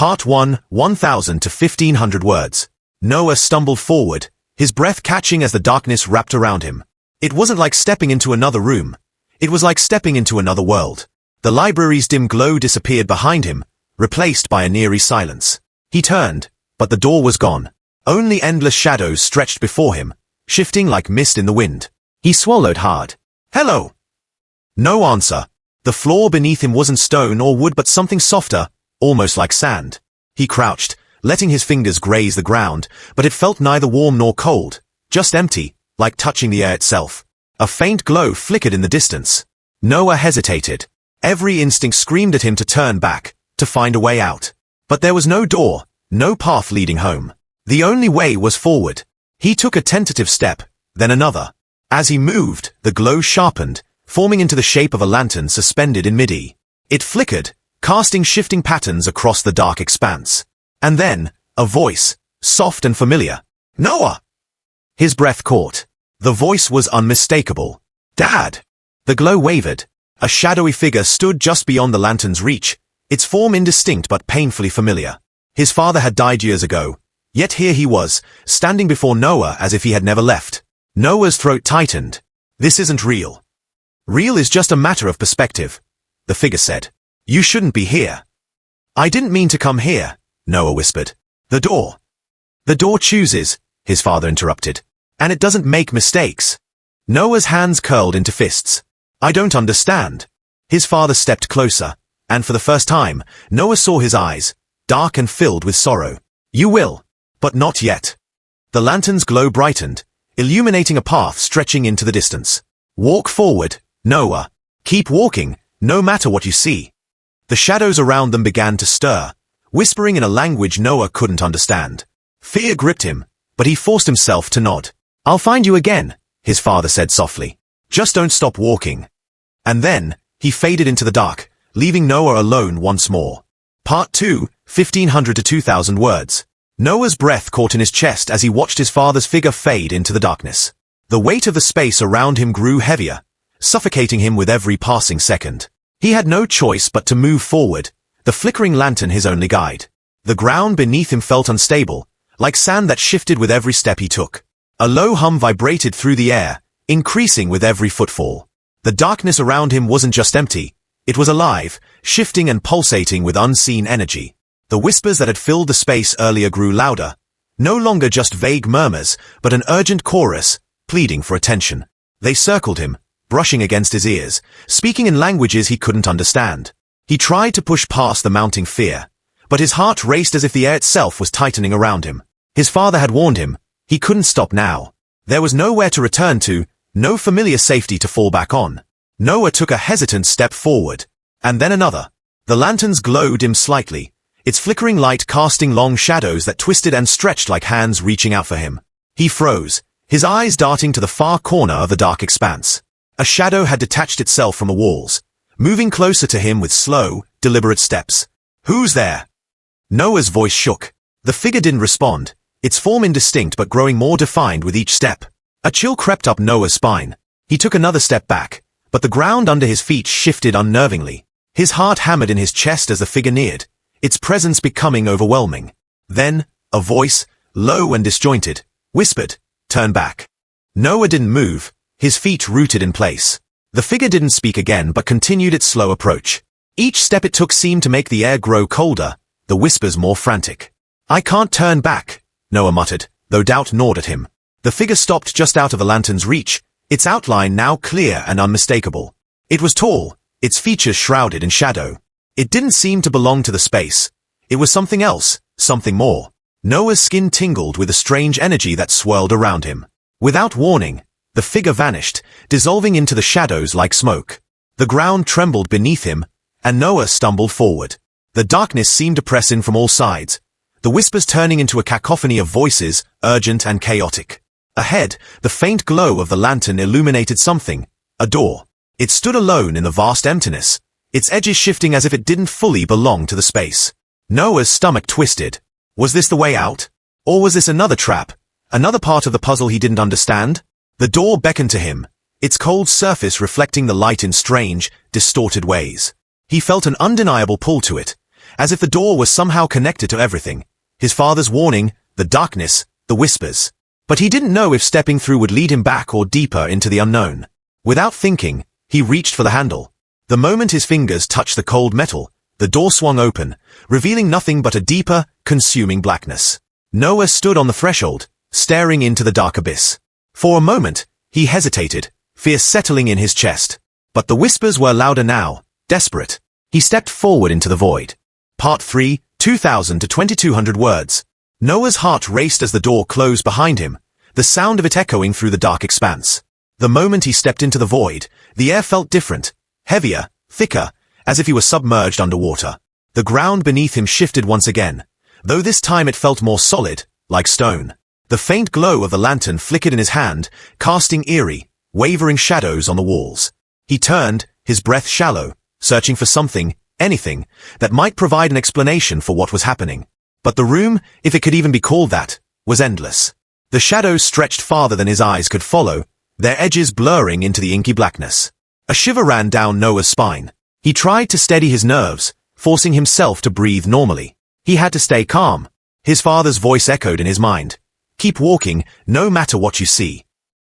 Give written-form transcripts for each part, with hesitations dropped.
Part 1, 1,000 to 1,500 words. Noah stumbled forward, his breath catching as the darkness wrapped around him. It wasn't like stepping into another room. It was like stepping into another world. The library's dim glow disappeared behind him, replaced by an eerie silence. He turned, but the door was gone. Only endless shadows stretched before him, shifting like mist in the wind. He swallowed hard. Hello! No answer. The floor beneath him wasn't stone or wood but something softer, almost like sand. He crouched, letting his fingers graze the ground, but it felt neither warm nor cold, just empty, like touching the air itself. A faint glow flickered in the distance. Noah hesitated. Every instinct screamed at him to turn back, to find a way out. But there was no door, no path leading home. The only way was forward. He took a tentative step, then another. As he moved, the glow sharpened, forming into the shape of a lantern suspended in mid-air. It flickered, casting shifting patterns across the dark expanse. And then, a voice, soft and familiar. Noah! His breath caught. The voice was unmistakable. Dad! The glow wavered. A shadowy figure stood just beyond the lantern's reach, its form indistinct but painfully familiar. His father had died years ago, yet here he was, standing before Noah as if he had never left. Noah's throat tightened. This isn't real. Real is just a matter of perspective, the figure said. You shouldn't be here. I didn't mean to come here, Noah whispered. The door. The door chooses, his father interrupted. And it doesn't make mistakes. Noah's hands curled into fists. I don't understand. His father stepped closer, and for the first time, Noah saw his eyes, dark and filled with sorrow. You will, but not yet. The lantern's glow brightened, illuminating a path stretching into the distance. Walk forward, Noah. Keep walking, no matter what you see. The shadows around them began to stir, whispering in a language Noah couldn't understand. Fear gripped him, but he forced himself to nod. I'll find you again, his father said softly. Just don't stop walking. And then, he faded into the dark, leaving Noah alone once more. Part 2, 1,500 to 2,000 words. Noah's breath caught in his chest as he watched his father's figure fade into the darkness. The weight of the space around him grew heavier, suffocating him with every passing second. He had no choice but to move forward, the flickering lantern his only guide. The ground beneath him felt unstable, like sand that shifted with every step he took. A low hum vibrated through the air, increasing with every footfall. The darkness around him wasn't just empty, it was alive, shifting and pulsating with unseen energy. The whispers that had filled the space earlier grew louder, no longer just vague murmurs, but an urgent chorus, pleading for attention. They circled him, brushing against his ears, speaking in languages he couldn't understand. He tried to push past the mounting fear, but his heart raced as if the air itself was tightening around him. His father had warned him, he couldn't stop now. There was nowhere to return to, no familiar safety to fall back on. Noah took a hesitant step forward, and then another. The lantern's glow dimmed slightly, its flickering light casting long shadows that twisted and stretched like hands reaching out for him. He froze, his eyes darting to the far corner of the dark expanse. A shadow had detached itself from the walls, moving closer to him with slow, deliberate steps. Who's there? Noah's voice shook. The figure didn't respond, its form indistinct but growing more defined with each step. A chill crept up Noah's spine. He took another step back, but the ground under his feet shifted unnervingly. His heart hammered in his chest as the figure neared, its presence becoming overwhelming. Then, a voice, low and disjointed, whispered, "Turn back." Noah didn't move, his feet rooted in place. The figure didn't speak again but continued its slow approach. Each step it took seemed to make the air grow colder, the whispers more frantic. "I can't turn back," Noah muttered, though doubt gnawed at him. The figure stopped just out of the lantern's reach, its outline now clear and unmistakable. It was tall, its features shrouded in shadow. It didn't seem to belong to the space. It was something else, something more. Noah's skin tingled with a strange energy that swirled around him. Without warning, the figure vanished, dissolving into the shadows like smoke. The ground trembled beneath him, and Noah stumbled forward. The darkness seemed to press in from all sides, the whispers turning into a cacophony of voices, urgent and chaotic. Ahead, the faint glow of the lantern illuminated something, a door. It stood alone in the vast emptiness, its edges shifting as if it didn't fully belong to the space. Noah's stomach twisted. Was this the way out? Or was this another trap? Another part of the puzzle he didn't understand? The door beckoned to him, its cold surface reflecting the light in strange, distorted ways. He felt an undeniable pull to it, as if the door was somehow connected to everything. His father's warning, the darkness, the whispers. But he didn't know if stepping through would lead him back or deeper into the unknown. Without thinking, he reached for the handle. The moment his fingers touched the cold metal, the door swung open, revealing nothing but a deeper, consuming blackness. Noah stood on the threshold, staring into the dark abyss. For a moment, he hesitated, fear settling in his chest. But the whispers were louder now, desperate. He stepped forward into the void. Part 3, 2,000 to 2,200 words. Noah's heart raced as the door closed behind him, the sound of it echoing through the dark expanse. The moment he stepped into the void, the air felt different, heavier, thicker, as if he were submerged underwater. The ground beneath him shifted once again, though this time it felt more solid, like stone. The faint glow of the lantern flickered in his hand, casting eerie, wavering shadows on the walls. He turned, his breath shallow, searching for something, anything, that might provide an explanation for what was happening. But the room, if it could even be called that, was endless. The shadows stretched farther than his eyes could follow, their edges blurring into the inky blackness. A shiver ran down Noah's spine. He tried to steady his nerves, forcing himself to breathe normally. He had to stay calm. His father's voice echoed in his mind. Keep walking, no matter what you see.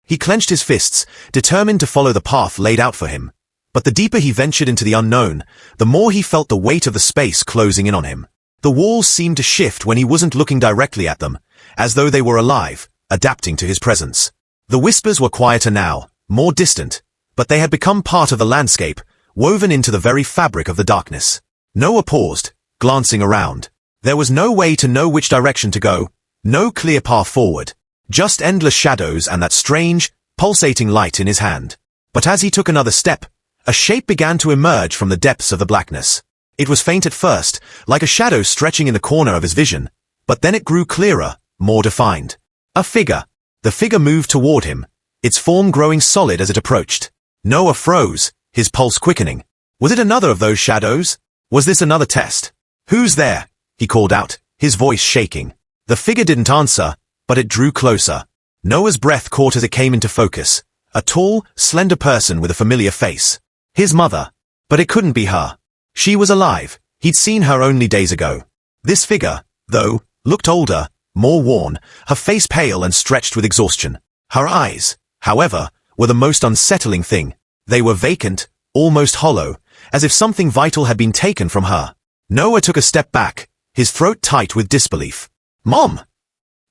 He clenched his fists, determined to follow the path laid out for him. But the deeper he ventured into the unknown, the more he felt the weight of the space closing in on him. The walls seemed to shift when he wasn't looking directly at them, as though they were alive, adapting to his presence. The whispers were quieter now, more distant, but they had become part of the landscape, woven into the very fabric of the darkness. Noah paused, glancing around. There was no way to know which direction to go, no clear path forward, just endless shadows and that strange, pulsating light in his hand. But as he took another step, a shape began to emerge from the depths of the blackness. It was faint at first, like a shadow stretching in the corner of his vision, but then it grew clearer, more defined. A figure. The figure moved toward him, its form growing solid as it approached. Noah froze, his pulse quickening. Was it another of those shadows? Was this another test? Who's there? He called out, his voice shaking. The figure didn't answer, but it drew closer. Noah's breath caught as it came into focus. A tall, slender person with a familiar face. His mother. But it couldn't be her. She was alive. He'd seen her only days ago. This figure, though, looked older, more worn, her face pale and stretched with exhaustion. Her eyes, however, were the most unsettling thing. They were vacant, almost hollow, as if something vital had been taken from her. Noah took a step back, his throat tight with disbelief. "Mom!"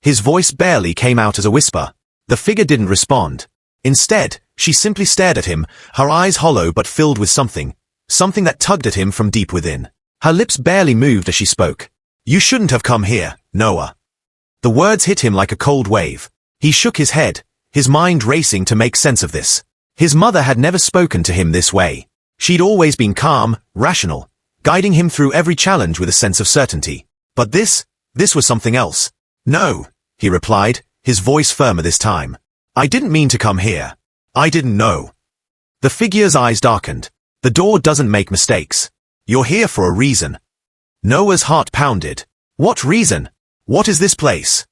His voice barely came out as a whisper. The figure didn't respond. Instead, she simply stared at him, her eyes hollow but filled with something that tugged at him from deep within. Her lips barely moved as she spoke. "You shouldn't have come here, Noah." The words hit him like a cold wave. He shook his head, his mind racing to make sense of this. His mother had never spoken to him this way. She'd always been calm, rational, guiding him through every challenge with a sense of certainty. But this was something else. "No," he replied, his voice firmer this time. "I didn't mean to come here. I didn't know." The figure's eyes darkened. "The door doesn't make mistakes. You're here for a reason." Noah's heart pounded. "What reason? What is this place?"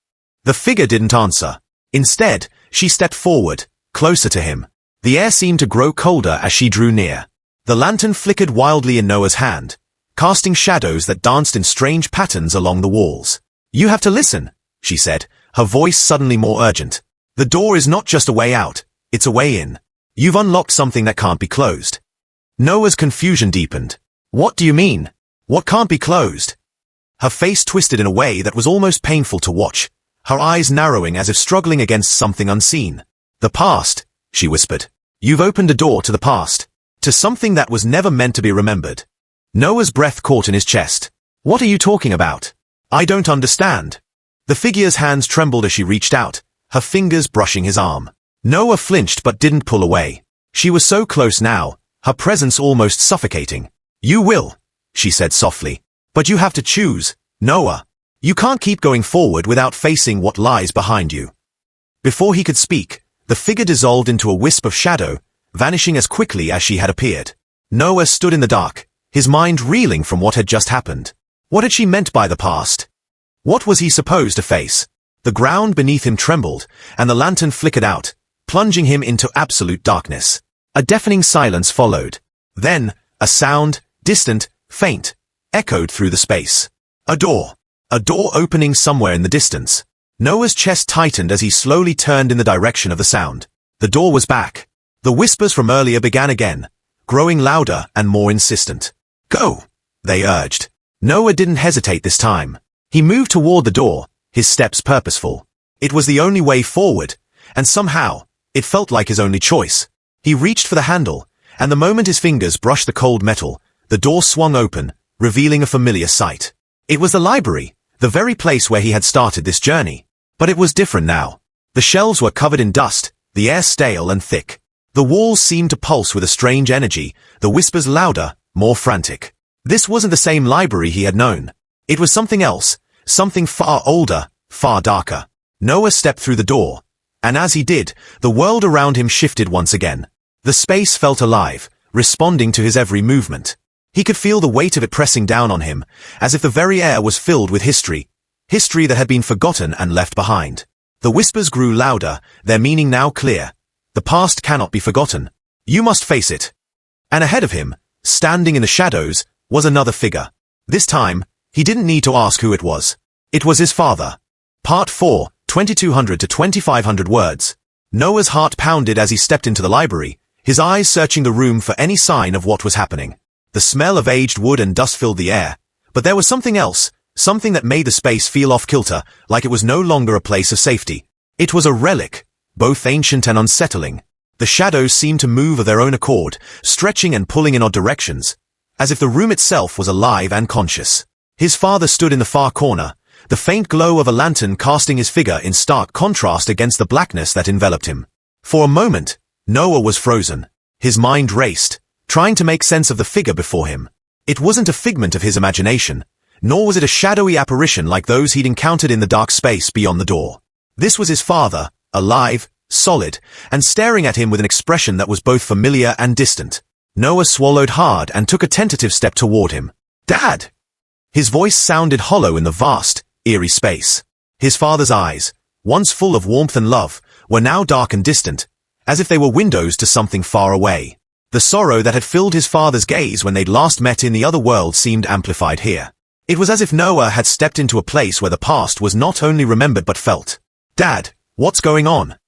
The figure didn't answer. Instead, she stepped forward, closer to him. The air seemed to grow colder as she drew near. The lantern flickered wildly in Noah's hand, casting shadows that danced in strange patterns along the walls. "You have to listen," she said, her voice suddenly more urgent. "The door is not just a way out, it's a way in. You've unlocked something that can't be closed." Noah's confusion deepened. "What do you mean? What can't be closed?" Her face twisted in a way that was almost painful to watch, her eyes narrowing as if struggling against something unseen. "The past," she whispered. "You've opened a door to the past, to something that was never meant to be remembered." Noah's breath caught in his chest. "What are you talking about? I don't understand." The figure's hands trembled as she reached out, her fingers brushing his arm. Noah flinched but didn't pull away. She was so close now, her presence almost suffocating. "You will," she said softly. "But you have to choose, Noah. You can't keep going forward without facing what lies behind you." Before he could speak, the figure dissolved into a wisp of shadow, vanishing as quickly as she had appeared. Noah stood in the dark, his mind reeling from what had just happened. What had she meant by the past? What was he supposed to face? The ground beneath him trembled, and the lantern flickered out, plunging him into absolute darkness. A deafening silence followed. Then, a sound, distant, faint, echoed through the space. A door. A door opening somewhere in the distance. Noah's chest tightened as he slowly turned in the direction of the sound. The door was back. The whispers from earlier began again, growing louder and more insistent. Go, they urged. Noah didn't hesitate this time. He moved toward the door, his steps purposeful. It was the only way forward, and somehow, it felt like his only choice. He reached for the handle, and the moment his fingers brushed the cold metal, the door swung open, revealing a familiar sight. It was the library, the very place where he had started this journey. But it was different now. The shelves were covered in dust, the air stale and thick. The walls seemed to pulse with a strange energy, the whispers louder, more frantic. This wasn't the same library he had known. It was something else, something far older, far darker. Noah stepped through the door, and as he did, the world around him shifted once again. The space felt alive, responding to his every movement. He could feel the weight of it pressing down on him, as if the very air was filled with history that had been forgotten and left behind. The whispers grew louder, their meaning now clear. The past cannot be forgotten. You must face it. And ahead of him, standing in the shadows, was another figure. This time, he didn't need to ask who it was. It was his father. Part 4, 2200 to 2500 words. Noah's heart pounded as he stepped into the library, his eyes searching the room for any sign of what was happening. The smell of aged wood and dust filled the air, but there was something else, something that made the space feel off-kilter, like it was no longer a place of safety. It was a relic, both ancient and unsettling. The shadows seemed to move of their own accord, stretching and pulling in odd directions, as if the room itself was alive and conscious. His father stood in the far corner, the faint glow of a lantern casting his figure in stark contrast against the blackness that enveloped him. For a moment, Noah was frozen. His mind raced, trying to make sense of the figure before him. It wasn't a figment of his imagination, nor was it a shadowy apparition like those he'd encountered in the dark space beyond the door. This was his father, alive, solid, and staring at him with an expression that was both familiar and distant. Noah swallowed hard and took a tentative step toward him. "Dad!" His voice sounded hollow in the vast, eerie space. His father's eyes, once full of warmth and love, were now dark and distant, as if they were windows to something far away. The sorrow that had filled his father's gaze when they'd last met in the other world seemed amplified here. It was as if Noah had stepped into a place where the past was not only remembered but felt. "Dad, what's going on?"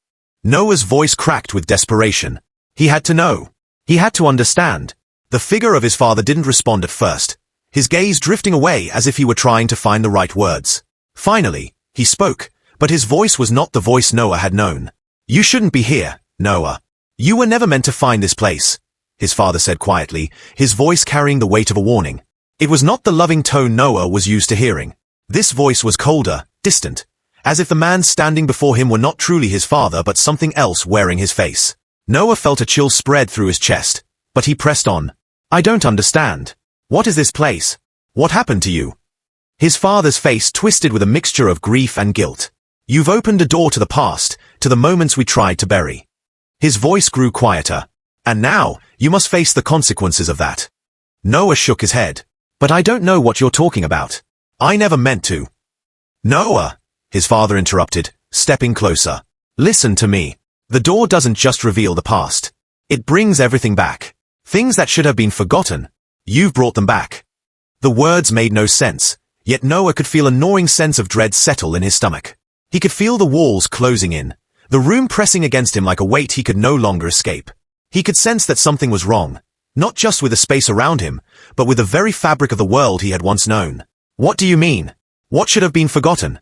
Noah's voice cracked with desperation. He had to know. He had to understand. The figure of his father didn't respond at first, his gaze drifting away as if he were trying to find the right words. Finally, he spoke, but his voice was not the voice Noah had known. "You shouldn't be here, Noah. You were never meant to find this place," his father said quietly, his voice carrying the weight of a warning. It was not the loving tone Noah was used to hearing. This voice was colder, distant, as if the man standing before him were not truly his father but something else wearing his face. Noah felt a chill spread through his chest, but he pressed on. "I don't understand. What is this place? What happened to you?" His father's face twisted with a mixture of grief and guilt. "You've opened a door to the past, to the moments we tried to bury." His voice grew quieter. "And now, you must face the consequences of that." Noah shook his head. "But I don't know what you're talking about. I never meant to." "Noah," his father interrupted, stepping closer. "Listen to me. The door doesn't just reveal the past. It brings everything back. Things that should have been forgotten. You've brought them back." The words made no sense, yet Noah could feel a gnawing sense of dread settle in his stomach. He could feel the walls closing in, the room pressing against him like a weight he could no longer escape. He could sense that something was wrong, not just with the space around him, but with the very fabric of the world he had once known. "What do you mean? What should have been forgotten?"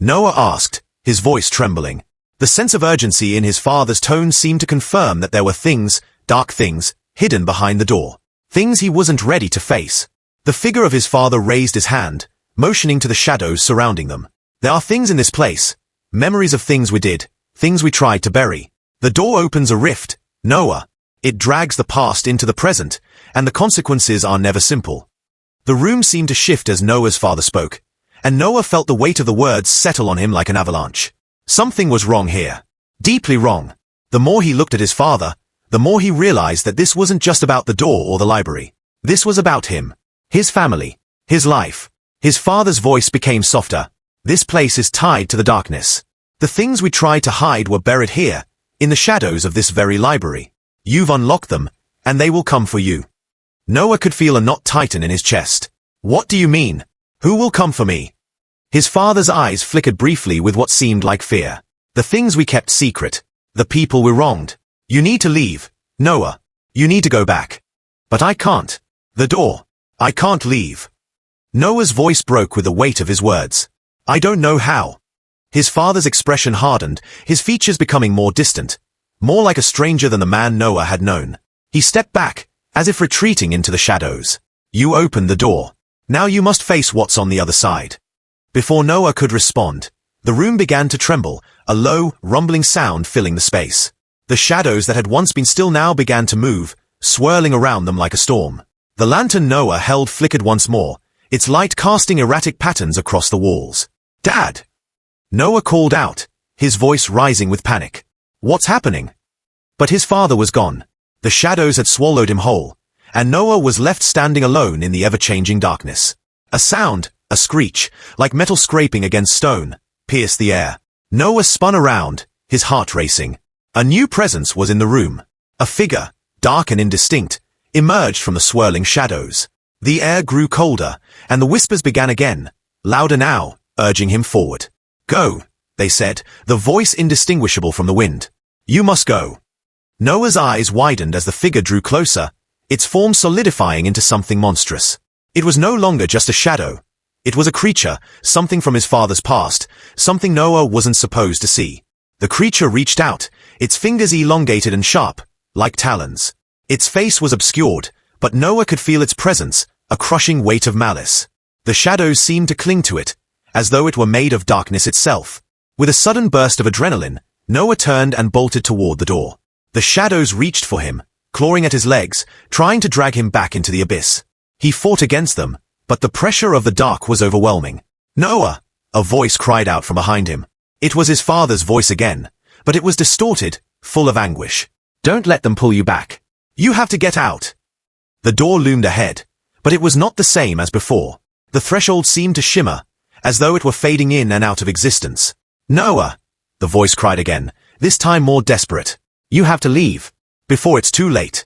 Noah asked, his voice trembling. The sense of urgency in his father's tone seemed to confirm that there were things, dark things, hidden behind the door. Things he wasn't ready to face. The figure of his father raised his hand, motioning to the shadows surrounding them. "There are things in this place, memories of things we did, things we tried to bury. The door opens a rift, Noah. It drags the past into the present, and the consequences are never simple." The room seemed to shift as Noah's father spoke, and Noah felt the weight of the words settle on him like an avalanche. Something was wrong here. Deeply wrong. The more he looked at his father, the more he realized that this wasn't just about the door or the library. This was about him. His family. His life. His father's voice became softer. "This place is tied to the darkness. The things we tried to hide were buried here, in the shadows of this very library. You've unlocked them, and they will come for you." Noah could feel a knot tighten in his chest. What do you mean? Who will come for me? His father's eyes flickered briefly with what seemed like fear. The things we kept secret. The people we wronged. You need to leave, Noah. You need to go back. But I can't. The door. I can't leave. Noah's voice broke with the weight of his words. I don't know how. His father's expression hardened, his features becoming more distant, more like a stranger than the man Noah had known. He stepped back, as if retreating into the shadows. You opened the door. Now you must face what's on the other side. Before Noah could respond, the room began to tremble, a low, rumbling sound filling the space. The shadows that had once been still now began to move, swirling around them like a storm. The lantern Noah held flickered once more, its light casting erratic patterns across the walls. Dad! Noah called out, his voice rising with panic. What's happening? But his father was gone. The shadows had swallowed him whole, and Noah was left standing alone in the ever-changing darkness. A sound, a screech, like metal scraping against stone, pierced the air. Noah spun around, his heart racing. A new presence was in the room. A figure, dark and indistinct, emerged from the swirling shadows. The air grew colder, and the whispers began again, louder now, urging him forward. Go, they said, the voice indistinguishable from the wind. You must go. Noah's eyes widened as the figure drew closer, its form solidifying into something monstrous. It was no longer just a shadow. It was a creature, something from his father's past, something Noah wasn't supposed to see. The creature reached out, its fingers elongated and sharp, like talons. Its face was obscured, but Noah could feel its presence, a crushing weight of malice. The shadows seemed to cling to it, as though it were made of darkness itself. With a sudden burst of adrenaline, Noah turned and bolted toward the door. The shadows reached for him, clawing at his legs, trying to drag him back into the abyss. He fought against them, but the pressure of the dark was overwhelming. Noah! A voice cried out from behind him. It was his father's voice again, but it was distorted, full of anguish. Don't let them pull you back. You have to get out. The door loomed ahead, but it was not the same as before. The threshold seemed to shimmer, as though it were fading in and out of existence. Noah! The voice cried again, this time more desperate. You have to leave, before it's too late.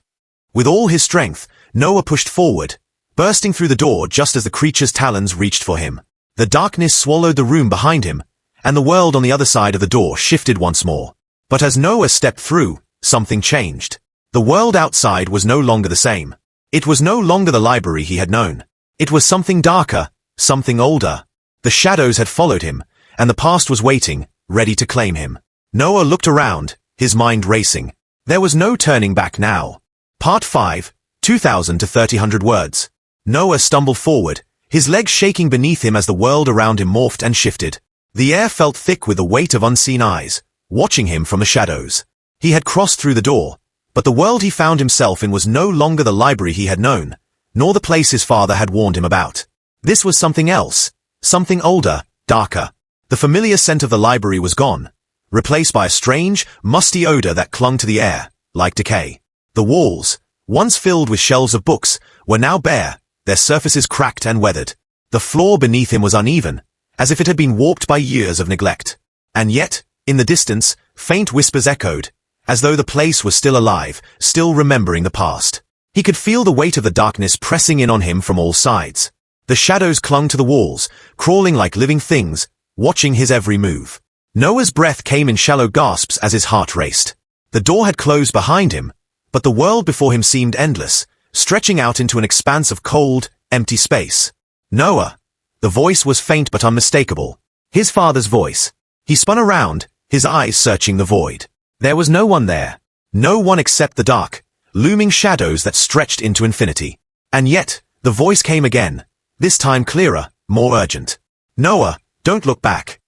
With all his strength, Noah pushed forward, bursting through the door just as the creature's talons reached for him. The darkness swallowed the room behind him, and the world on the other side of the door shifted once more. But as Noah stepped through, something changed. The world outside was no longer the same. It was no longer the library he had known. It was something darker, something older. The shadows had followed him, and the past was waiting, ready to claim him. Noah looked around, his mind racing. There was no turning back now. Part 5, 2,000 to 3,000 words. Noah stumbled forward, his legs shaking beneath him as the world around him morphed and shifted. The air felt thick with the weight of unseen eyes, watching him from the shadows. He had crossed through the door, but the world he found himself in was no longer the library he had known, nor the place his father had warned him about. This was something else, something older, darker. The familiar scent of the library was gone, replaced by a strange, musty odor that clung to the air, like decay. The walls, once filled with shelves of books, were now bare, their surfaces cracked and weathered. The floor beneath him was uneven, as if it had been warped by years of neglect. And yet, in the distance, faint whispers echoed, as though the place was still alive, still remembering the past. He could feel the weight of the darkness pressing in on him from all sides. The shadows clung to the walls, crawling like living things, watching his every move. Noah's breath came in shallow gasps as his heart raced. The door had closed behind him, but the world before him seemed endless, stretching out into an expanse of cold, empty space. Noah! The voice was faint but unmistakable. His father's voice. He spun around, his eyes searching the void. There was no one there. No one except the dark, looming shadows that stretched into infinity. And yet, the voice came again, this time clearer, more urgent. Noah, don't look back.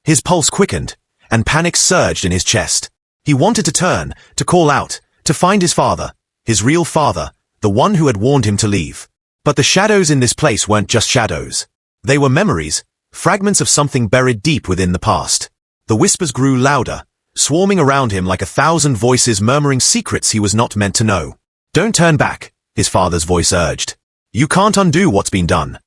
His pulse quickened, and panic surged in his chest. He wanted to turn, to call out, to find his father, his real father, the one who had warned him to leave. But the shadows in this place weren't just shadows. They were memories, fragments of something buried deep within the past. The whispers grew louder, swarming around him like 1,000 voices murmuring secrets he was not meant to know. Don't turn back, his father's voice urged. You can't undo what's been done.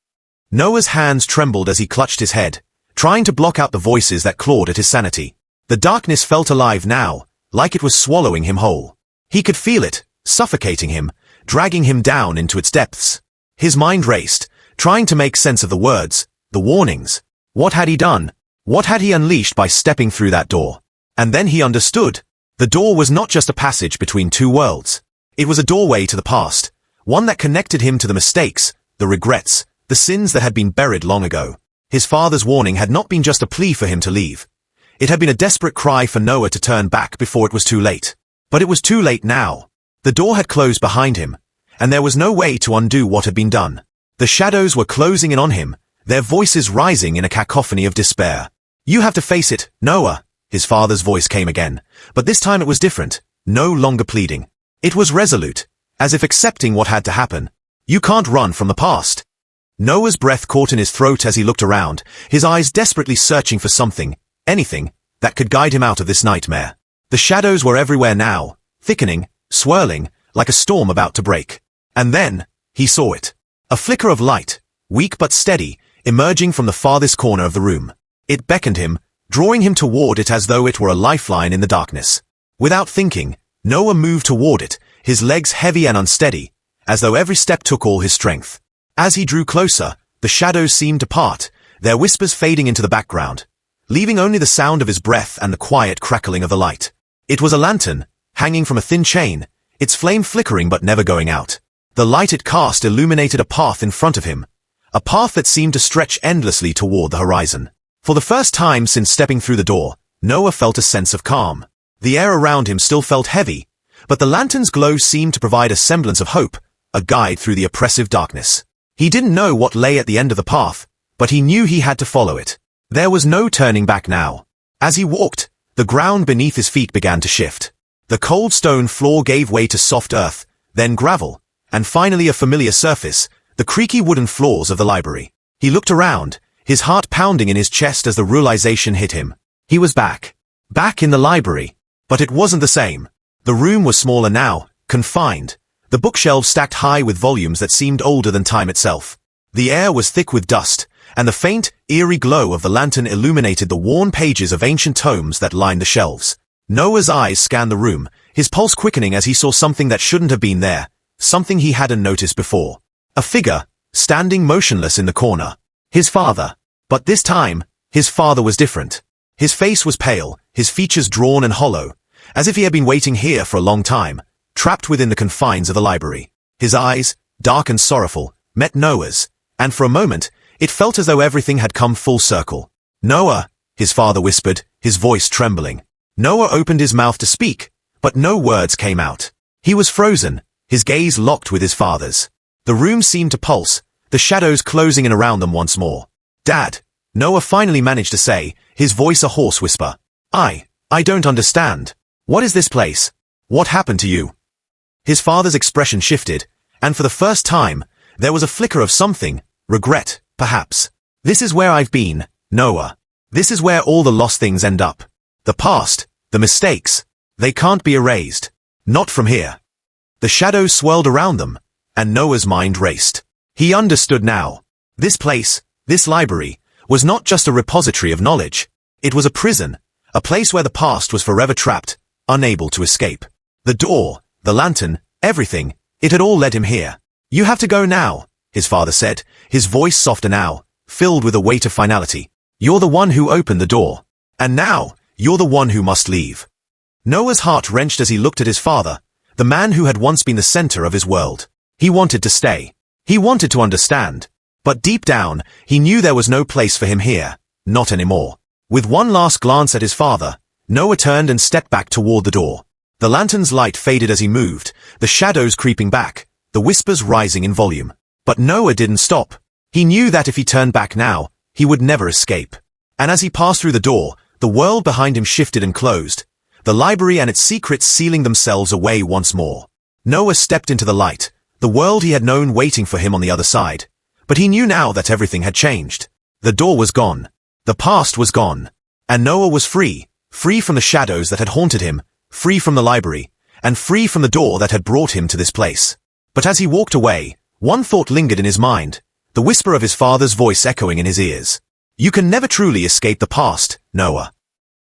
Noah's hands trembled as he clutched his head, trying to block out the voices that clawed at his sanity. The darkness felt alive now, like it was swallowing him whole. He could feel it, suffocating him, dragging him down into its depths. His mind raced, trying to make sense of the words, the warnings. What had he done? What had he unleashed by stepping through that door? And then he understood. The door was not just a passage between two worlds. It was a doorway to the past, one that connected him to the mistakes, the regrets, the sins that had been buried long ago. His father's warning had not been just a plea for him to leave. It had been a desperate cry for Noah to turn back before it was too late. But it was too late now. The door had closed behind him, and there was no way to undo what had been done. The shadows were closing in on him, their voices rising in a cacophony of despair. You have to face it, Noah. His father's voice came again, but this time it was different, no longer pleading. It was resolute, as if accepting what had to happen. You can't run from the past. Noah's breath caught in his throat as he looked around, his eyes desperately searching for something, anything, that could guide him out of this nightmare. The shadows were everywhere now, thickening, swirling, like a storm about to break. And then, he saw it. A flicker of light, weak but steady, emerging from the farthest corner of the room. It beckoned him, drawing him toward it as though it were a lifeline in the darkness. Without thinking, Noah moved toward it, his legs heavy and unsteady, as though every step took all his strength. As he drew closer, the shadows seemed to part, their whispers fading into the background, leaving only the sound of his breath and the quiet crackling of the light. It was a lantern, hanging from a thin chain, its flame flickering but never going out. The light it cast illuminated a path in front of him, a path that seemed to stretch endlessly toward the horizon. For the first time since stepping through the door, Noah felt a sense of calm. The air around him still felt heavy, but the lantern's glow seemed to provide a semblance of hope, a guide through the oppressive darkness. He didn't know what lay at the end of the path, but he knew he had to follow it. There was no turning back now. As he walked, the ground beneath his feet began to shift. The cold stone floor gave way to soft earth, then gravel, and finally a familiar surface, the creaky wooden floors of the library. He looked around, his heart pounding in his chest as the realization hit him. He was back. Back in the library. But it wasn't the same. The room was smaller now, confined. The bookshelves stacked high with volumes that seemed older than time itself. The air was thick with dust, and the faint, eerie glow of the lantern illuminated the worn pages of ancient tomes that lined the shelves. Noah's eyes scanned the room, his pulse quickening as he saw something that shouldn't have been there, something he hadn't noticed before. A figure, standing motionless in the corner. His father. But this time, his father was different. His face was pale, his features drawn and hollow, as if he had been waiting here for a long time, trapped within the confines of the library. His eyes, dark and sorrowful, met Noah's, and for a moment, it felt as though everything had come full circle. Noah, his father whispered, his voice trembling. Noah opened his mouth to speak, but no words came out. He was frozen, his gaze locked with his father's. The room seemed to pulse, the shadows closing in around them once more. Dad, Noah finally managed to say, his voice a hoarse whisper. I don't understand. What is this place? What happened to you? His father's expression shifted, and for the first time, there was a flicker of something, regret, perhaps. This is where I've been, Noah. This is where all the lost things end up. The past, the mistakes, they can't be erased. Not from here. The shadows swirled around them, and Noah's mind raced. He understood now. This place, this library, was not just a repository of knowledge. It was a prison, a place where the past was forever trapped, unable to escape. The door, the lantern, everything, it had all led him here. You have to go now, his father said, his voice softer now, filled with a weight of finality. You're the one who opened the door. And now, you're the one who must leave. Noah's heart wrenched as he looked at his father, the man who had once been the center of his world. He wanted to stay. He wanted to understand. But deep down, he knew there was no place for him here, not anymore. With one last glance at his father, Noah turned and stepped back toward the door. The lantern's light faded as he moved, the shadows creeping back, the whispers rising in volume. But Noah didn't stop. He knew that if he turned back now, he would never escape. And as he passed through the door, the world behind him shifted and closed, the library and its secrets sealing themselves away once more. Noah stepped into the light, the world he had known waiting for him on the other side. But he knew now that everything had changed. The door was gone. The past was gone. And Noah was free, free from the shadows that had haunted him, free from the library, and free from the door that had brought him to this place. But as he walked away, one thought lingered in his mind, the whisper of his father's voice echoing in his ears. You can never truly escape the past, Noah.